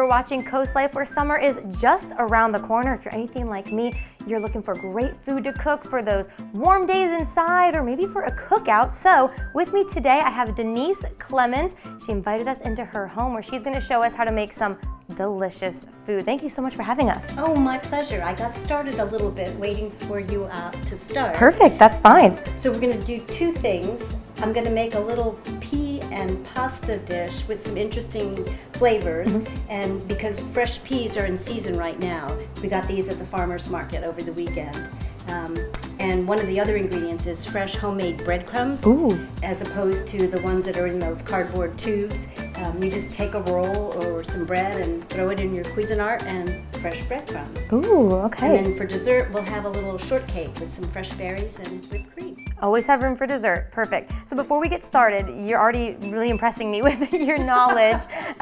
You're watching Coast Life, where summer is just around the corner. If you're anything like me, you're looking for great food to cook for those warm days inside, or maybe for a cookout. So with me today, I have Denise Clemons. She invited us into her home where she's going to show us how to make some delicious food. Thank you so much for having us. Oh, my pleasure. I got started a little bit waiting for you to start. Perfect, that's fine. So we're going to do two things. I'm going to make a little pea and pasta dish with some interesting flavors, and because fresh peas are in season right now, we got these at the farmer's market over the weekend. And one of the other ingredients is fresh homemade breadcrumbs. Ooh. As opposed to the ones that are in those cardboard tubes. You just take a roll or some bread and throw it in your Cuisinart and fresh breadcrumbs. Ooh, okay. And then for dessert, we'll have a little shortcake with some fresh berries and whipped cream. Always have room for dessert. Perfect. So before we get started, you're already really impressing me with your knowledge.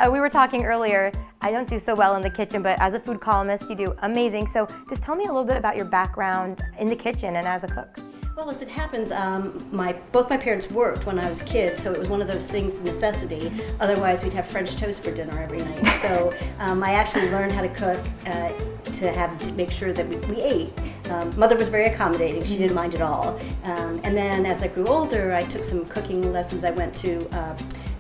We were talking earlier, I don't do so well in the kitchen, but as a food columnist, you do amazing. So just tell me a little bit about your background in the kitchen and as a cook. Well, as it happens, both my parents worked when I was a kid, so it was one of those things, necessity. Otherwise, we'd have French toast for dinner every night. So I actually learned how to cook to make sure that we ate. Mother was very accommodating; she didn't mind at all. And then, as I grew older, I took some cooking lessons. I went to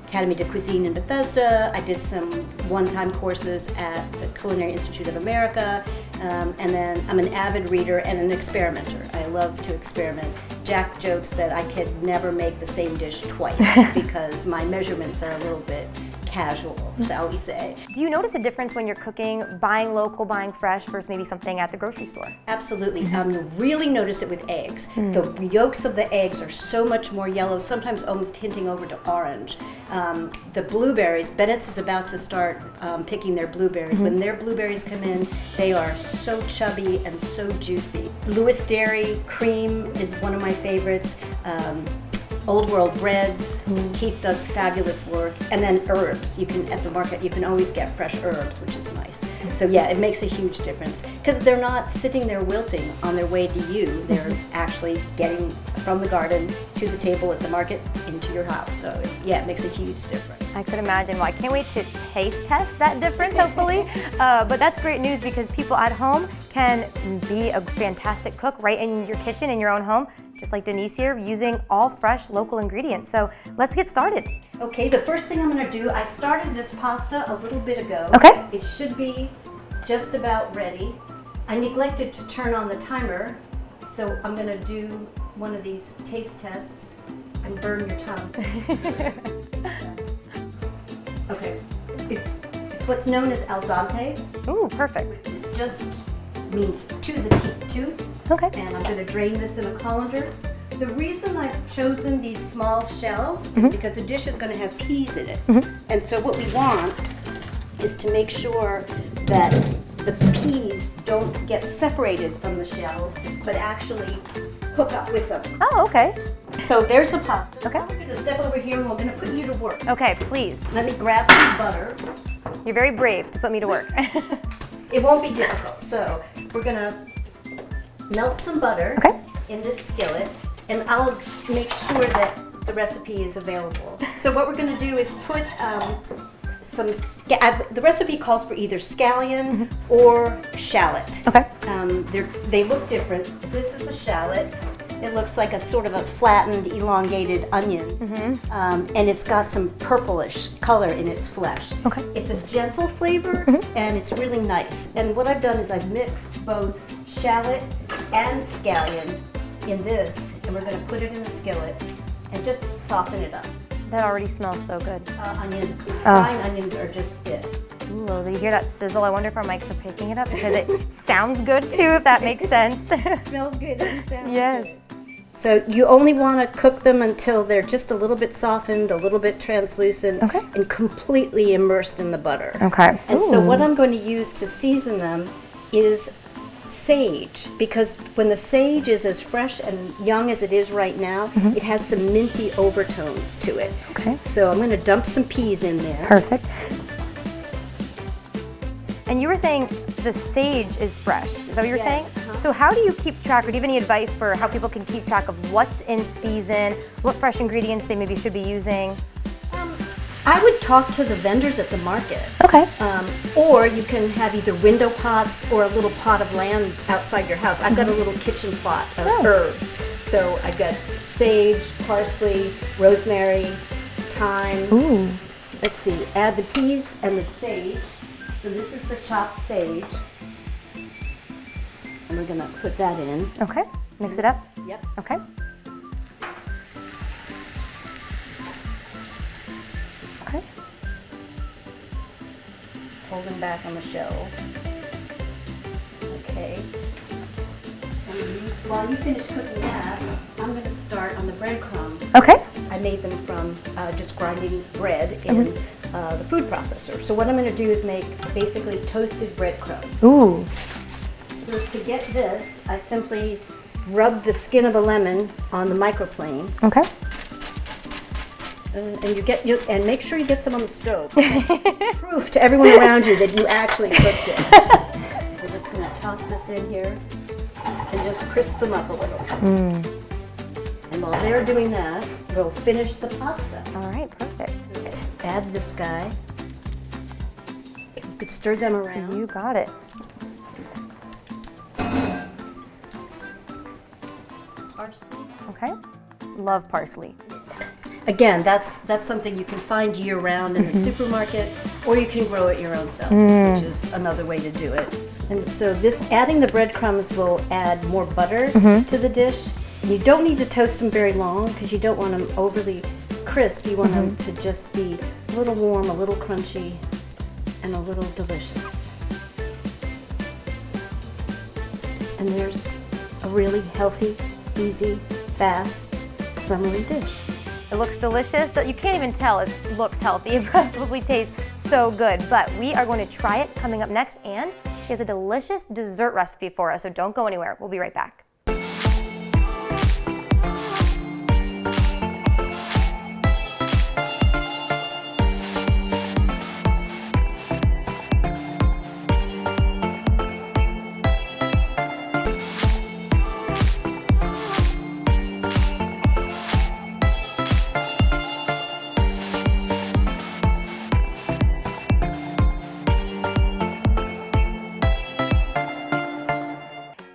Academy de Cuisine in Bethesda. I did some one-time courses at the Culinary Institute of America. And then I'm an avid reader and an experimenter. I love to experiment. Jack jokes that I could never make the same dish twice because my measurements are a little bit casual, shall we say. Do you notice a difference when you're cooking, buying local, buying fresh, versus maybe something at the grocery store? Absolutely. You really notice it with eggs. The yolks of the eggs are so much more yellow, sometimes almost hinting over to orange. The blueberries, Bennett's is about to start picking their blueberries. When their blueberries come in, they are so chubby and so juicy. Lewes Dairy cream is one of my favorites. Old World breads. Keith does fabulous work. And then herbs. At the market, you can always get fresh herbs, which is nice. So yeah, it makes a huge difference because they're not sitting there wilting on their way to you. They're actually getting from the garden to the table at the market into your house. So yeah, it makes a huge difference. I could imagine. Well, I can't wait to taste test that difference, hopefully. But that's great news because people at home can be a fantastic cook right in your kitchen, in your own home, just like Denise here, using all fresh local ingredients. So let's get started. Okay, the first thing I'm gonna do, I started this pasta a little bit ago. Okay. It should be just about ready. I neglected to turn on the timer, so I'm gonna do one of these taste tests and burn your tongue. Okay, it's what's known as al dente. Ooh, perfect. It just means to the tooth. Okay. And I'm going to drain this in a colander. The reason I've chosen these small shells is because the dish is going to have peas in it. And so what we want is to make sure that the peas don't get separated from the shells, but actually hook up with them. Oh, okay. So there's the pasta. Okay. We're going to step over here and we're going to put you to work. Okay, please. Let me grab some butter. You're very brave to put me to work. It won't be difficult. So we're going to melt some butter in this skillet, and I'll make sure that the recipe is available. So what we're going to do is put the recipe calls for either scallion or shallot. Okay. They look different. This is a shallot. It looks like a sort of a flattened, elongated onion, and it's got some purplish color in its flesh. Okay. It's a gentle flavor, and it's really nice. And what I've done is I've mixed both shallot and scallion in this, and we're going to put it in the skillet and just soften it up. That already smells so good. Frying onions are just it. Ooh, do you hear that sizzle? I wonder if our mics are picking it up because it sounds good too, if that makes sense. It smells good, doesn't it sound Yes. good? So you only want to cook them until they're just a little bit softened, a little bit translucent, and completely immersed in the butter. Okay. And so what I'm going to use to season them is sage, because when the sage is as fresh and young as it is right now, it has some minty overtones to it. Okay. So I'm going to dump some peas in there. Perfect. And you were saying the sage is fresh. Is that what you were saying? So how do you keep track, or do you have any advice for how people can keep track of what's in season, what fresh ingredients they maybe should be using? I would talk to the vendors at the market. Okay. Or you can have either window pots or a little pot of land outside your house. I've got a little kitchen plot of herbs. So I've got sage, parsley, rosemary, thyme. Ooh. Let's see, add the peas and the sage. So this is the chopped sage. And we're gonna put that in. Okay. Mix it up. Yep. Okay. Okay. Hold them back on the shelves. Okay. And while you finish cooking that, I'm going to start on the breadcrumbs. Okay. I made them from just grinding bread in the food processor. So what I'm going to do is make basically toasted breadcrumbs. Ooh. So to get this, I simply rub the skin of a lemon on the microplane. Okay. And make sure you get some on the stove. Proof to everyone around you that you actually cooked it. We're just going to toss this in here and just crisp them up a little. And while they're doing that, we'll finish the pasta. All right, perfect. Add this guy. You could stir them around. You got it. Parsley. Okay. Love parsley. Again, that's something you can find year-round in the supermarket, or you can grow it your own self, which is another way to do it. And so adding the breadcrumbs will add more butter to the dish. And you don't need to toast them very long because you don't want them overly crisp. You want them to just be a little warm, a little crunchy, and a little delicious. And there's a really healthy, easy, fast, summery dish. It looks delicious. You can't even tell it looks healthy. It probably tastes so good. But we are going to try it coming up next, and she has a delicious dessert recipe for us, so don't go anywhere. We'll be right back.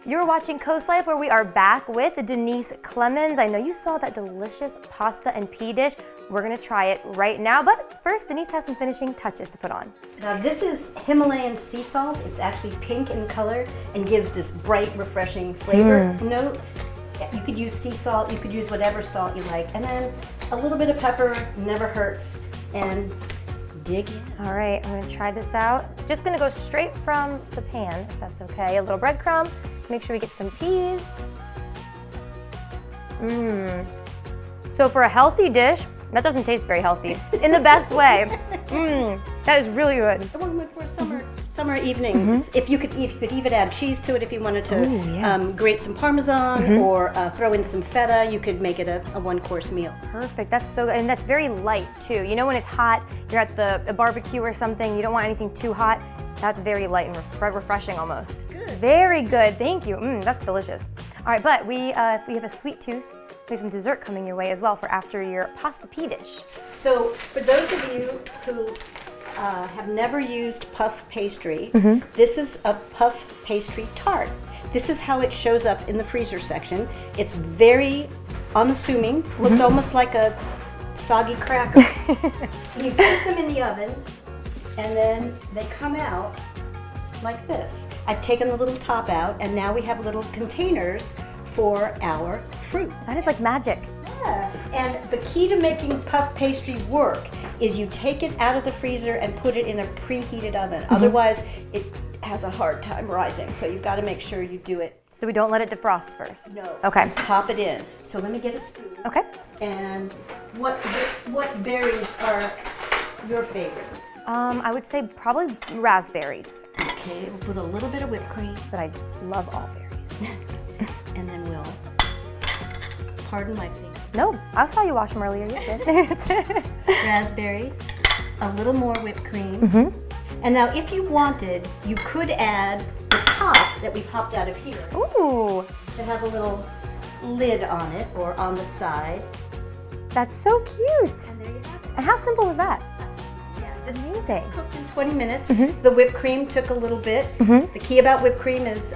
You're watching Coast Life, where we are back with Denise Clemons. I know you saw that delicious pasta and pea dish. We're gonna try it right now, but first Denise has some finishing touches to put on. Now this is Himalayan sea salt. It's actually pink in color and gives this bright, refreshing flavor note. You could use sea salt, you could use whatever salt you like, and then a little bit of pepper never hurts, and dig in. All right, I'm gonna try this out. Just gonna go straight from the pan, if that's okay. A little breadcrumb, make sure we get some peas. So for a healthy dish, that doesn't taste very healthy, in the best way. That is really good. The one went for a summer evening. If you could even add cheese to it if you wanted to. Grate some Parmesan or throw in some feta. You could make it a one-course meal. Perfect. That's so good, and that's very light too. You know, when it's hot, you're at the barbecue or something. You don't want anything too hot. That's very light and refreshing almost. Good. Very good. Thank you. That's delicious. All right, but if we have a sweet tooth, we have some dessert coming your way as well for after your pasta pea dish. So for those of you who have never used puff pastry, this is a puff pastry tart. This is how it shows up in the freezer section. It's very unassuming, looks almost like a soggy cracker. You put them in the oven, and then they come out like this. I've taken the little top out, and now we have little containers for our fruit. That is like magic. Yeah. And the key to making puff pastry work is you take it out of the freezer and put it in a preheated oven. Otherwise, it has a hard time rising. So you've got to make sure you do it. So we don't let it defrost first? No. Okay. Just pop it in. So let me get a spoon. Okay. And what berries are your favorites? I would say probably raspberries. Okay, we'll put a little bit of whipped cream. But I love all berries. And then we'll, pardon my finger. No, I saw you wash them earlier. You're good. Raspberries, a little more whipped cream. And now if you wanted, you could add the top that we popped out of here Ooh, to have a little lid on it or on the side. that's so cute. And there you have it. And how simple was that? This Amazing. is cooked in 20 minutes. The whipped cream took a little bit. The key about whipped cream is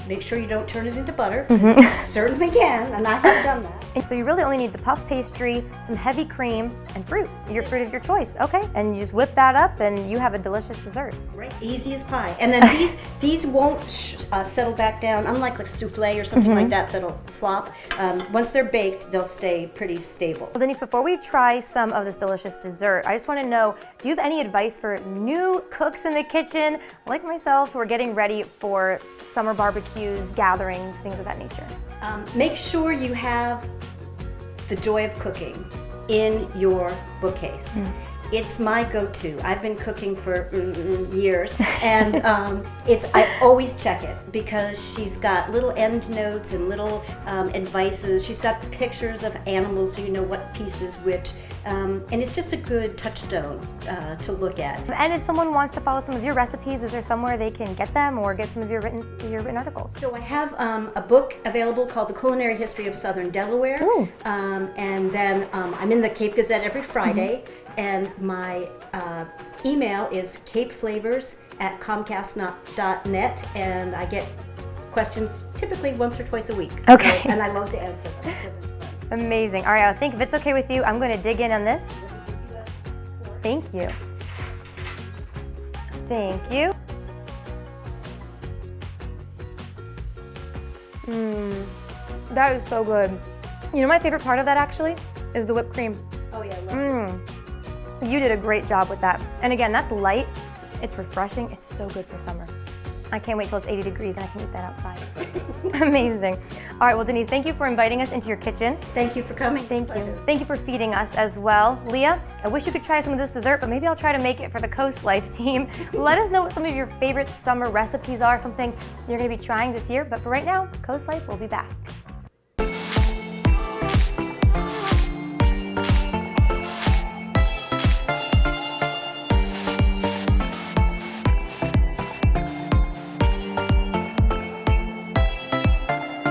make sure you don't turn it into butter. You certainly can, and I have done that. And so you really only need the puff pastry, some heavy cream, and fruit. Your fruit of your choice. Okay, and you just whip that up, and you have a delicious dessert. Right, easy as pie. And then these won't settle back down, unlike like souffle or something like that that'll flop. Once they're baked, they'll stay pretty stable. Well, Denise, before we try some of this delicious dessert, I just want to know, do you have any advice for new cooks in the kitchen, like myself, who are getting ready for summer barbecues, gatherings, things of that nature? Make sure you have the joy of cooking in your bookcase. It's my go-to. I've been cooking for years, and I always check it because she's got little end notes and little advices. She's got pictures of animals, so you know what piece is which, and it's just a good touchstone to look at. And if someone wants to follow some of your recipes, is there somewhere they can get them or get some of your written articles? So I have a book available called The Culinary History of Southern Delaware, and then I'm in the Cape Gazette every Friday. And my email is capeflavors@comcast.net, and I get questions typically once or twice a week. Okay. So, and I love to answer them. Amazing. All right, I think if it's okay with you, I'm going to dig in on this. Thank you. Thank you. That is so good. You know, my favorite part of that actually is the whipped cream. Oh yeah, I love it. You did a great job with that. And again, that's light, it's refreshing, it's so good for summer. I can't wait till it's 80 degrees and I can eat that outside. Amazing. All right, well, Denise, thank you for inviting us into your kitchen. Thank you for coming. Thank you. Thank you for feeding us as well. Leah, I wish you could try some of this dessert, but maybe I'll try to make it for the Coast Life team. Let us know what some of your favorite summer recipes are, something you're gonna be trying this year. But for right now, Coast Life will be back.